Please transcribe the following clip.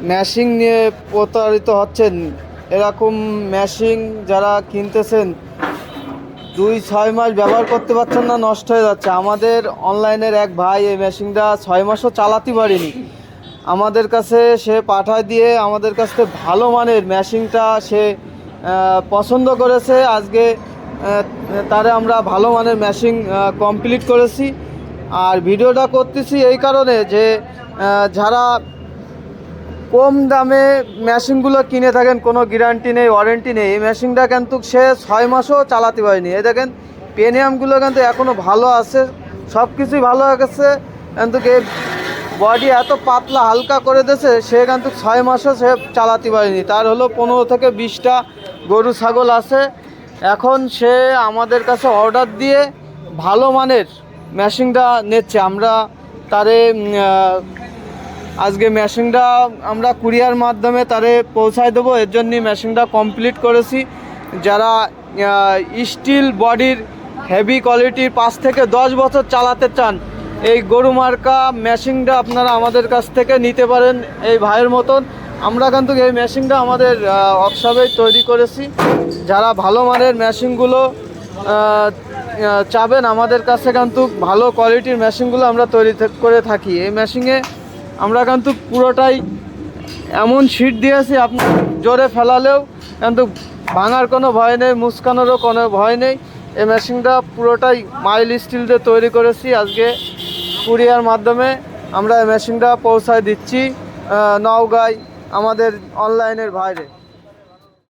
ম্যাশিং নিয়ে প্রতারিত হচ্ছেন। এরকম ম্যাশিং যারা কিনতেছেন 2-6 মাস ব্যবহার করতে পারছেন না, নষ্ট হয়ে যাচ্ছে। আমাদের অনলাইনের এক ভাই এই মেশিনটা 6 মাসও চালাতে পারিনি, আমাদের কাছে সে পাঠায় দিয়ে আমাদের কাছ থেকে ভালো মানের মেশিনটা সে পছন্দ করেছে। আজকে তারে আমরা ভালো মানের মেশিন কমপ্লিট করেছি। আর ভিডিওটা করতেছি এই কারণে যে যারা কম দামে মেশিনগুলো কিনে থাকেন, কোনো গ্যারান্টি নেই, ওয়ারেন্টি নেই, এই মেশিনটা কিন্তু সে 6 মাসও চালাতে পারেনি। এই দেখেন পেনিয়ামগুলো কিন্তু এখনও ভালো আছে, সব কিছুই ভালো হয়ে গেছে, কিন্তু এই বডি এত পাতলা হালকা করে দিয়েছে সে কিন্তু 6 মাসও সে চালাতে পারেনি। তার হলো 15 থেকে 20টা গরু ছাগল আছে। এখন সে আমাদের কাছে অর্ডার দিয়ে ভালো মানের মেশিনটা নিচ্ছে। আমরা তারে আজকে মেশিনটা আমরা কুরিয়ার মাধ্যমে তারে পৌঁছায় দেবো, এর জন্যই মেশিনটা কমপ্লিট করেছি। যারা স্টিল বডির হেভি কোয়ালিটির 5 থেকে 10 বছর চালাতে চান, এই গরু মার্কা মেশিনটা আপনারা আমাদের কাছ থেকে নিতে পারেন। এই ভাইয়ের মতন আমরা কিন্তু এই মেশিনটা আমাদের ওয়ার্কশপে তৈরি করেছি। যারা ভালো মানের মেশিনগুলো চাবেন আমাদের কাছে কিন্তু ভালো কোয়ালিটির মেশিনগুলো আমরা তৈরি করে থাকি। এই মেশিনে আমরা কিন্তু পুরোটাই এমন শিট দিয়েছি, আপনি জোরে ফেলালেও কিন্তু ভাঙার কোনো ভয় নেই, মুচকানোরও কোনো ভয় নেই। এই মেশিনটা পুরোটাই মাইল স্টিল দিয়ে তৈরি করেছি। আজকে কুরিয়ার মাধ্যমে আমরা এই মেশিনটা পৌঁছায় দিচ্ছি নওগাঁয় আমাদের অনলাইনের বাইরে।